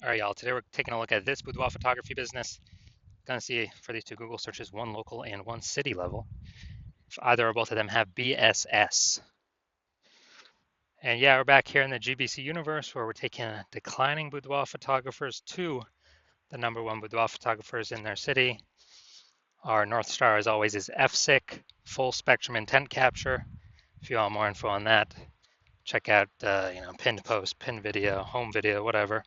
All right, y'all. Today we're taking a look at this boudoir photography business. Gonna see for these two Google searches, one local and one city level. If either or both of them have BSS. And yeah, we're back here in the GBC universe where we're taking declining boudoir photographers to the number one boudoir photographers in their city. Our North Star, as always, is FSIC, full spectrum intent capture. If you want more info on that, check out pinned post, pinned video, home video, whatever.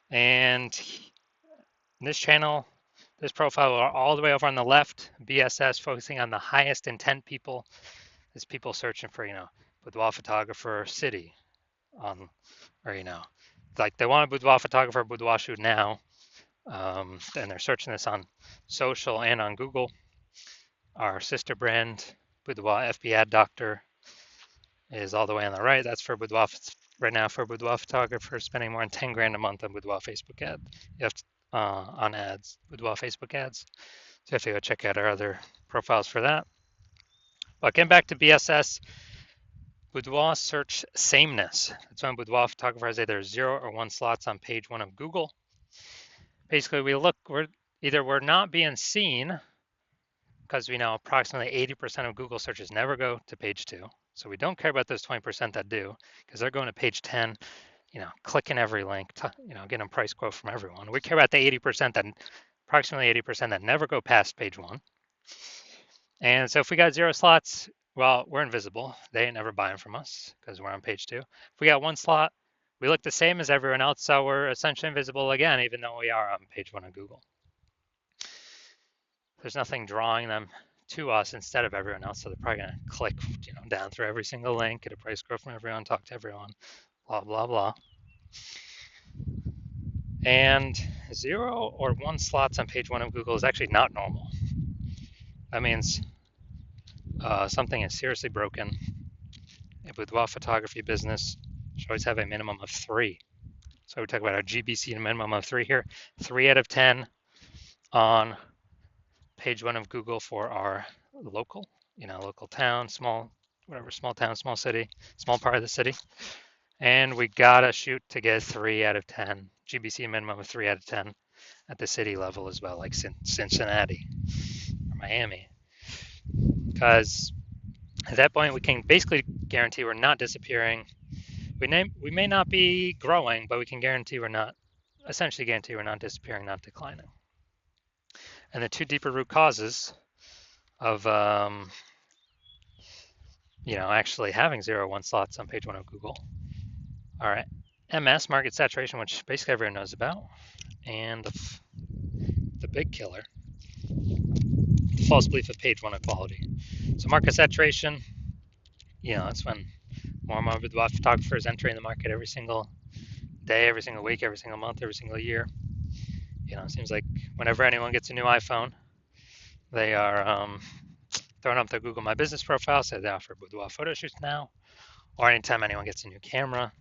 And this channel, this profile all the way over on the left, BSS, focusing on the highest intent people. Is people searching for, boudoir photographer city or, like they want a boudoir photographer, boudoir shoot now. And they're searching this on social and on Google. Our sister brand, Boudoir FB Ad Doctor, is all the way on the right. That's for boudoir right now for boudoir photographers spending more than 10 grand a month on boudoir Facebook ad. You have to, on ads, boudoir Facebook ads. So you have to go check out our other profiles for that. But getting back to BSS, boudoir search sameness. That's when boudoir photographer has either 0 or 1 slots on page 1 of Google. Basically, we're not being seen because we know approximately 80% of Google searches never go to page 2. So we don't care about those 20% that do because they're going to page 10, clicking every link, getting a price quote from everyone. We care about the 80% that, approximately 80% that never go past page 1. And so if we got 0 slots, well, we're invisible. They ain't never buying from us because we're on page 2. If we got 1 slot, we look the same as everyone else, so we're essentially invisible again, even though we are on page 1 of Google. There's nothing drawing them to us instead of everyone else, so they're probably going to click, down through every single link, get a price quote from everyone, talk to everyone, blah, blah, blah. And 0 or 1 slots on page 1 of Google is actually not normal. That means something is seriously broken. A boudoir photography business should always have a minimum of 3. So we talk about our GBC and a minimum of 3 here. 3 out of 10 on page 1 of Google for our local, local town, small town, small city, small part of the city. And we gotta shoot to get 3 out of 10, GBC minimum of 3 out of 10 at the city level as well, like Cincinnati or Miami. Because at that point, we can basically guarantee we're not disappearing. We may not be growing, but we can essentially guarantee we're not disappearing, not declining. And the 2 deeper root causes of, actually having 0 or 1 slots on page 1 of Google are MS, market saturation, which basically everyone knows about, and the big killer, the false belief of page 1 equality. So market saturation, that's when more and more boudoir photographers entering the market every single day, every single week, every single month, every single year. It seems like whenever anyone gets a new iPhone, they are throwing up their Google My Business profile, say they offer boudoir photo shoots now, or anytime anyone gets a new camera,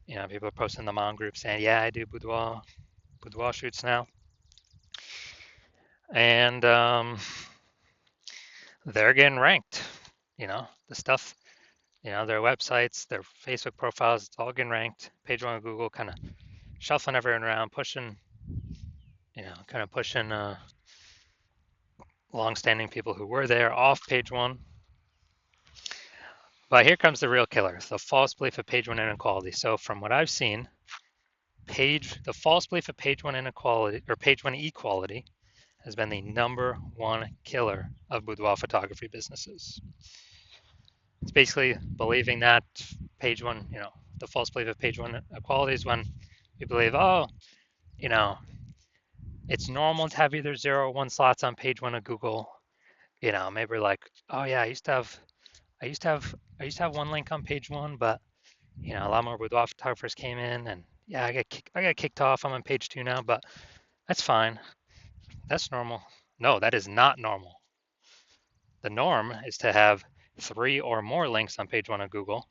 people are posting in the mom group saying, yeah, I do boudoir shoots now. And they're getting ranked, the stuff, their websites, their Facebook profiles, it's all getting ranked. Page 1 of Google kind of shuffling everyone around, pushing long-standing people who were there off page 1. But here comes the real killer, the false belief of page 1 inequality. So from what I've seen, the false belief of page 1 inequality or page 1 equality has been the number 1 killer of boudoir photography businesses. It's basically believing that page 1, the false belief of page 1 equality is when we believe, it's normal to have either 0 or 1 slots on page 1 of Google. Maybe we're like, oh yeah, I used to have 1 link on page 1, but a lot more boudoir photographers came in, and yeah, I got kicked off. I'm on page 2 now, but that's fine. That's normal. No, that is not normal. The norm is to have 3 or more links on page 1 of Google.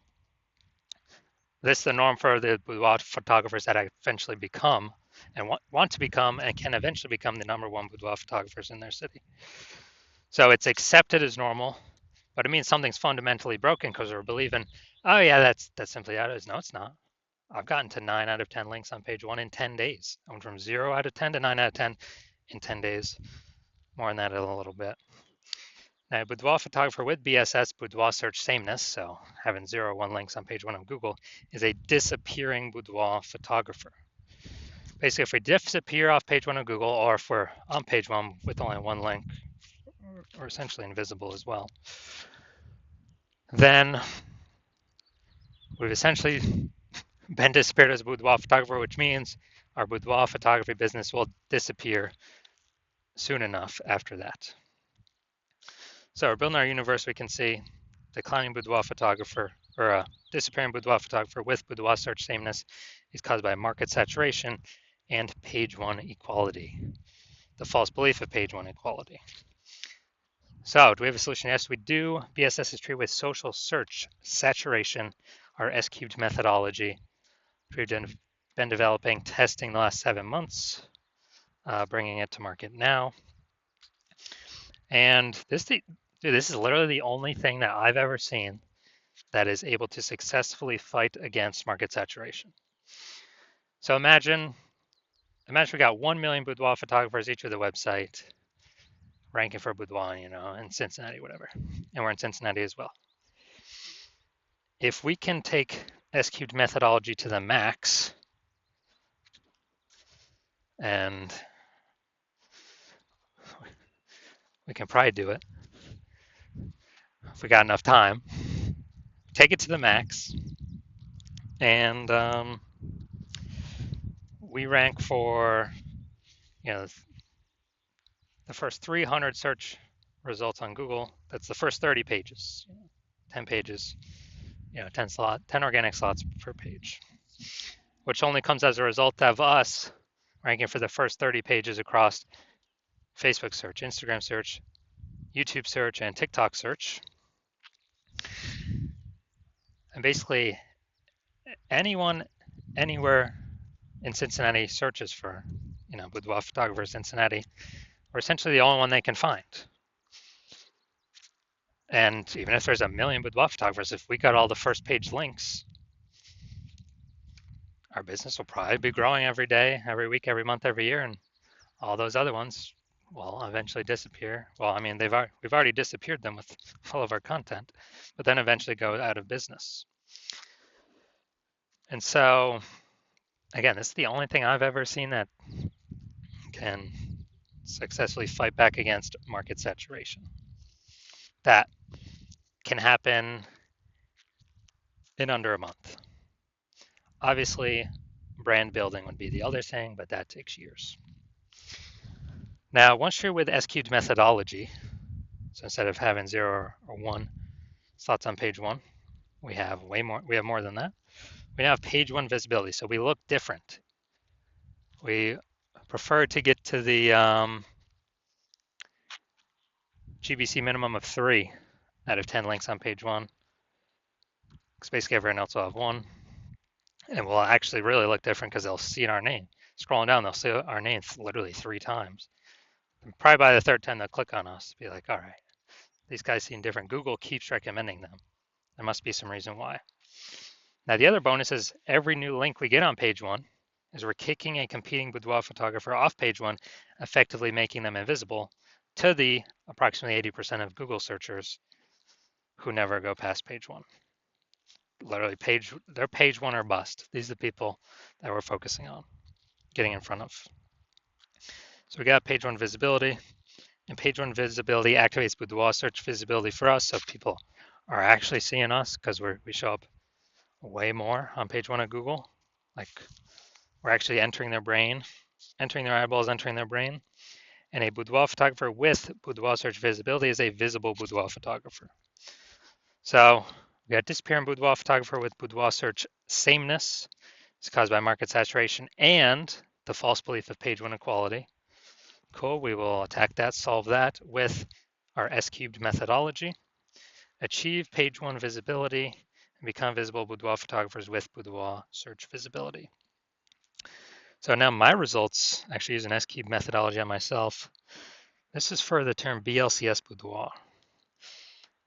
This is the norm for the boudoir photographers that eventually become and want to become and can eventually become the number 1 boudoir photographers in their city. So it's accepted as normal, but it means something's fundamentally broken because we're believing, oh yeah, that's simply how it is. No, it's not. I've gotten to 9 out of 10 links on page one in 10 days. I went from 0 out of 10 to 9 out of 10 in 10 days. More on that in a little bit. Now, Boudoir photographer with BSS, Boudoir search sameness, so having 0 or 1 links on page one of Google, is a disappearing boudoir photographer. Basically, if we disappear off page one of Google, or if we're on page one with only 1 link, we're essentially invisible as well, then we've essentially been disappeared as a boudoir photographer, which means our boudoir photography business will disappear soon enough after that. So we're building our universe. We can see declining boudoir photographer, or a disappearing boudoir photographer with boudoir search sameness is caused by market saturation and page one equality, the false belief of page one equality. So do we have a solution? Yes, we do. BSS is treated with social search saturation, our S-cubed methodology. We've been developing, testing the last 7 months, bringing it to market now. And this is literally the only thing that I've ever seen that is able to successfully fight against market saturation. So imagine we got 1 million boudoir photographers each with a website, ranking for boudoir, in Cincinnati, whatever. And we're in Cincinnati as well. If we can take S-cubed methodology to the max, and we can probably do it if we got enough time, take it to the max, and we rank for, the first 300 search results on Google. That's the first 30 pages, 10 pages, 10 organic slots per page, which only comes as a result of us ranking for the first 30 pages across Facebook search, Instagram search, YouTube search, and TikTok search. And basically, anyone, anywhere in Cincinnati searches for, boudoir photographer Cincinnati, we're essentially the only one they can find. And even if there's 1 million boudoir photographers, if we got all the first page links, our business will probably be growing every day, every week, every month, every year, and all those other ones will eventually disappear. Well, I mean, we've already disappeared them with all of our content, but then eventually go out of business. And so, again, this is the only thing I've ever seen that can successfully fight back against market saturation. That can happen in under a month. Obviously, brand building would be the other thing, but that takes years. Now, once you're with S-cubed methodology, so instead of having 0 or 1 slots on page one, we have more. We have more than that. We now have page one visibility, so we look different. We prefer to get to the GBC minimum of 3 out of 10 links on page one, because basically everyone else will have 1, and we'll actually really look different because they'll see our name. Scrolling down, they'll see our name literally 3 times. And probably by the 3rd time, they'll click on us, be like, all right, these guys seem different. Google keeps recommending them. There must be some reason why. Now, the other bonus is every new link we get on page one is we're kicking a competing boudoir photographer off page one, effectively making them invisible to the approximately 80% of Google searchers who never go past page one. Literally, they're page one or bust. These are the people that we're focusing on, getting in front of. So we got page one visibility, and page one visibility activates boudoir search visibility for us, so people are actually seeing us because we show up way more on page one of Google. Like, we're actually entering their brain, entering their eyeballs, entering their brain. And a boudoir photographer with boudoir search visibility is a visible boudoir photographer. So we got disappearing boudoir photographer with boudoir search sameness. It's caused by market saturation and the false belief of page one equality. Cool, we will attack that, solve that with our S-cubed methodology. Achieve page one visibility and become visible boudoir photographers with boudoir search visibility. So now my results, actually use an S-cubed methodology on myself. This is for the term BLCS boudoir.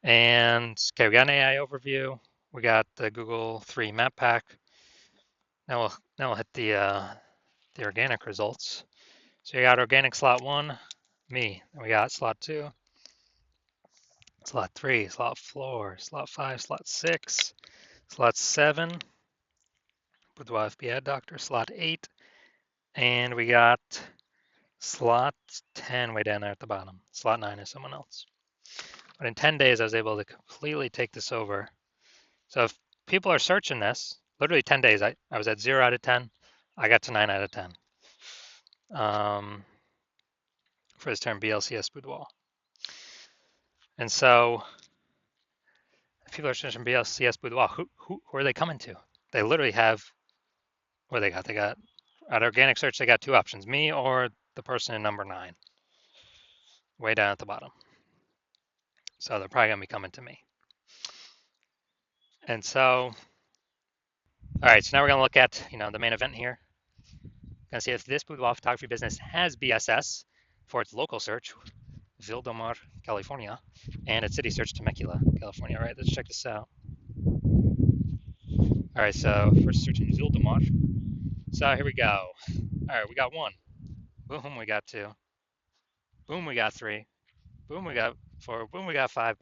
And okay, we got an AI overview. We got the Google 3 map pack. Now we'll hit the organic results. So you got organic slot 1, me. Then we got slot 2, slot 3, slot 4, slot 5, slot 6, slot 7, Boudoir FB Ad Doctor, slot 8, and we got slot 10 way down there at the bottom. Slot 9 is someone else. But in 10 days, I was able to completely take this over. So if people are searching this, literally 10 days, I was at 0 out of 10. I got to 9 out of 10 for this term BLCS Boudoir. And so if people are searching BLCS Boudoir, who are they coming to? They literally have, what they got? They got, at organic search, they got 2 options, me or the person in number 9, way down at the bottom. So they're probably going to be coming to me. And so, all right, so now we're going to look at, the main event here. Going to see if this boudoir photography business has BSS for its local search, Boudoir, California, and its city search, Temecula, California. All right, let's check this out. All right, so first searching Boudoir. So here we go. All right, we got 1. Boom, we got 2. Boom, we got 3. Boom, we got 4. Boom, we got 5.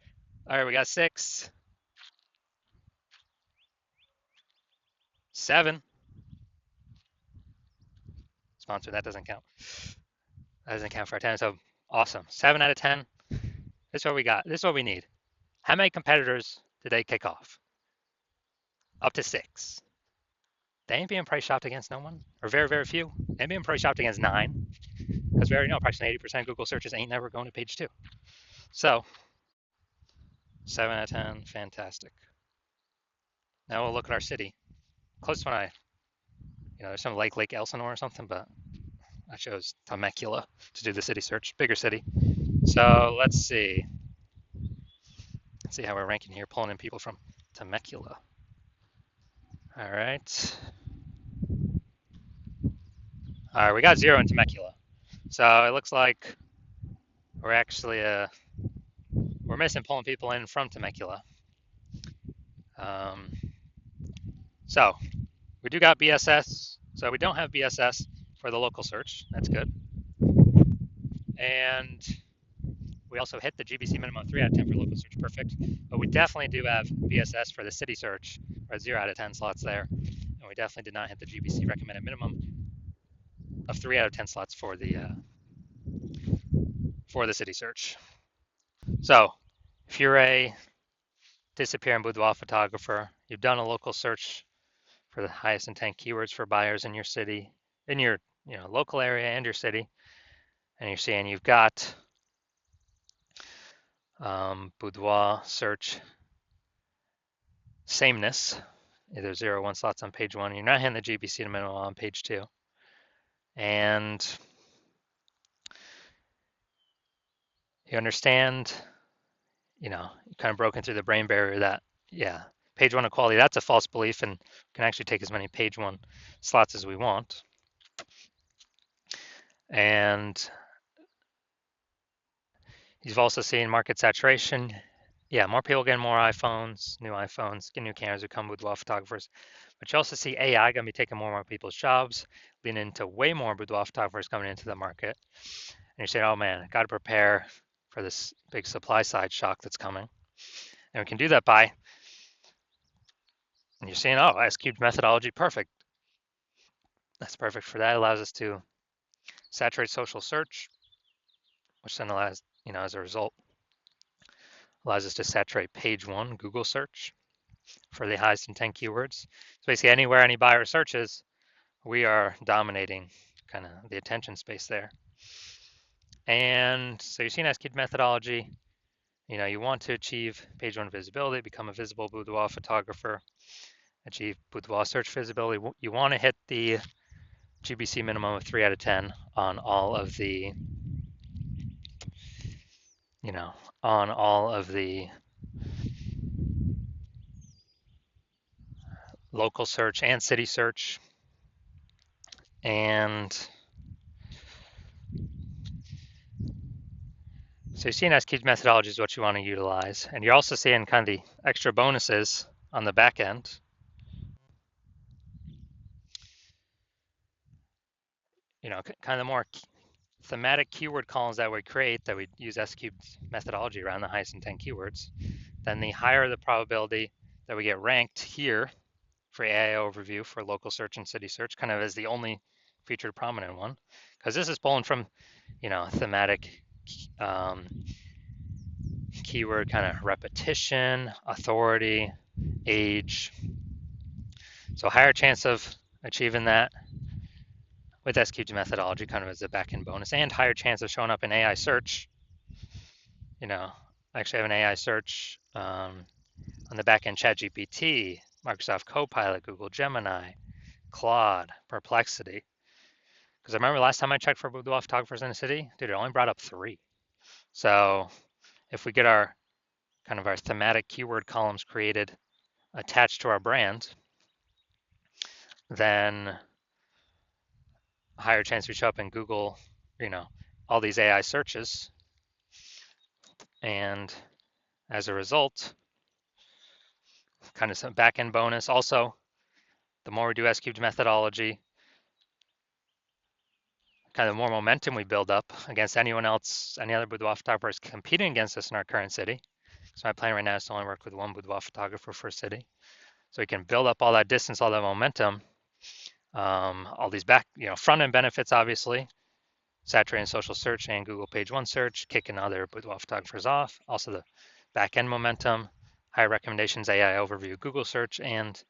All right, we got 6. 7. Sponsor, that doesn't count. That doesn't count for our 10. So awesome. 7 out of 10. This is what we got. This is what we need. How many competitors did they kick off? Up to 6. They ain't being price shopped against no one, or very, very few. They ain't being price shopped against 9, because we already know approximately 80% of Google searches ain't never going to page 2. So 7 out of 10, fantastic. Now we'll look at our city. Close one, there's some Lake Elsinore or something, but I chose Temecula to do the city search, bigger city. So let's see. Let's see how we're ranking here, pulling in people from Temecula. All right. All right, we got 0 in Temecula. So it looks like we're actually we're missing pulling people in from Temecula. So we do got BSS. So we don't have BSS for the local search. That's good. And we also hit the GBC minimum 3 out of 10 for local search. Perfect. But we definitely do have BSS for the city search. We're at 0 out of 10 slots there. And we definitely did not hit the GBC recommended minimum of 3 out of 10 slots for the city search. So if you're a disappearing boudoir photographer, you've done a local search for the highest intent keywords for buyers in your city, in your local area and your city, and you're seeing you've got boudoir search sameness, either 0 or 1 slots on page 1. You're not hitting the GBC minimum on page 2, and you understand, you kind of broken through the brain barrier that, yeah, page 1 equality, that's a false belief, and we can actually take as many page 1 slots as we want. And you've also seen market saturation. Yeah, more people getting more iPhones, new iPhones, get new cameras, become boudoir photographers. But you also see AI going to be taking more and more people's jobs, leading into way more boudoir photographers coming into the market. And you're saying, oh man, got to prepare for this big supply side shock that's coming. And we can do that by, and you're saying, oh, S-cubed methodology, perfect. That's perfect for that. It allows us to saturate social search, which then allows, as a result, allows us to saturate page 1 Google search for the highest intent keywords. So basically anywhere any buyer searches, we are dominating kind of the attention space there. And so you're seeing S-cubed methodology. You want to achieve page 1 visibility, become a visible boudoir photographer, achieve boudoir search visibility. You want to hit the GBC minimum of 3 out of 10 on all of the, on all of the local search and city search. And so you're seeing S-cubed methodology is what you want to utilize. And you're also seeing kind of the extra bonuses on the back end. kind of more thematic keyword columns that we create that we use S-cubed methodology around the highest intent keywords, then the higher the probability that we get ranked here for AI overview for local search and city search, kind of as the only featured prominent one, because this is pulling from, thematic um, keyword kind of repetition, authority, age. So higher chance of achieving that with SQG methodology kind of as a back-end bonus, and higher chance of showing up in AI search. I actually have an AI search on the back-end ChatGPT, Microsoft Copilot, Google Gemini, Claude, Perplexity. Because I remember last time I checked for boudoir photographers in the city, dude, it only brought up 3. So if we get our thematic keyword columns created attached to our brand, then a higher chance we show up in Google, all these AI searches. And as a result, kind of some back-end bonus. Also, the more we do S-cubed methodology, kind of more momentum we build up against anyone else, any other boudoir photographers competing against us in our current city. So my plan right now is to only work with one boudoir photographer for a city. So we can build up all that distance, all that momentum, all these front end benefits, obviously, saturating social search and Google page 1 search, kicking other boudoir photographers off. Also the back end momentum, high recommendations, AI overview, Google search, and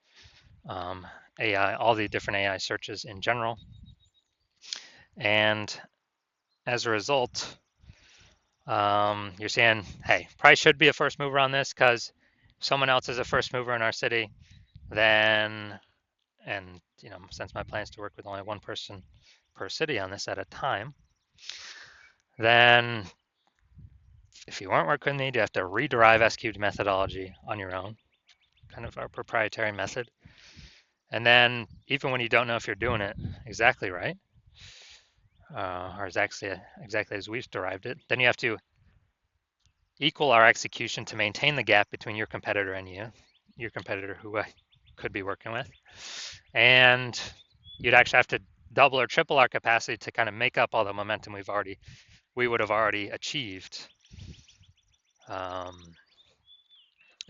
AI, all the different AI searches in general. And as a result, you're saying, hey, probably should be a first mover on this because someone else is a first mover in our city, then, and since my plan is to work with only one person per city on this at a time, then if you weren't working with me, you have to rederive S-cubed methodology on your own, kind of our proprietary method. And then even when you don't know if you're doing it exactly right, or exactly as we've derived it, then you have to equal our execution to maintain the gap between your competitor and your competitor who I could be working with. And you'd actually have to double or triple our capacity to kind of make up all the momentum we would have already achieved. And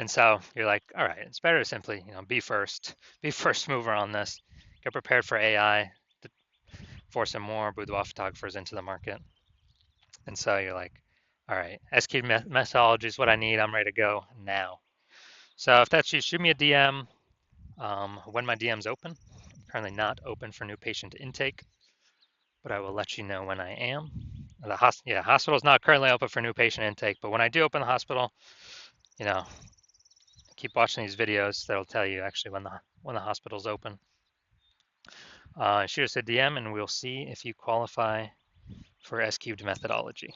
so you're like, all right, it's better to simply, be first mover on this, get prepared for AI to force some more boudoir photographers into the market. And so you're like, all right, SQ methodology is what I need. I'm ready to go now. So if that's you, shoot me a DM when my DM's open. I'm currently not open for new patient intake, but I will let you know when I am. The hospital is not currently open for new patient intake, but when I do open the hospital, keep watching these videos. That'll tell you actually when the hospital's open. Shoot us a DM and we'll see if you qualify for S-cubed methodology.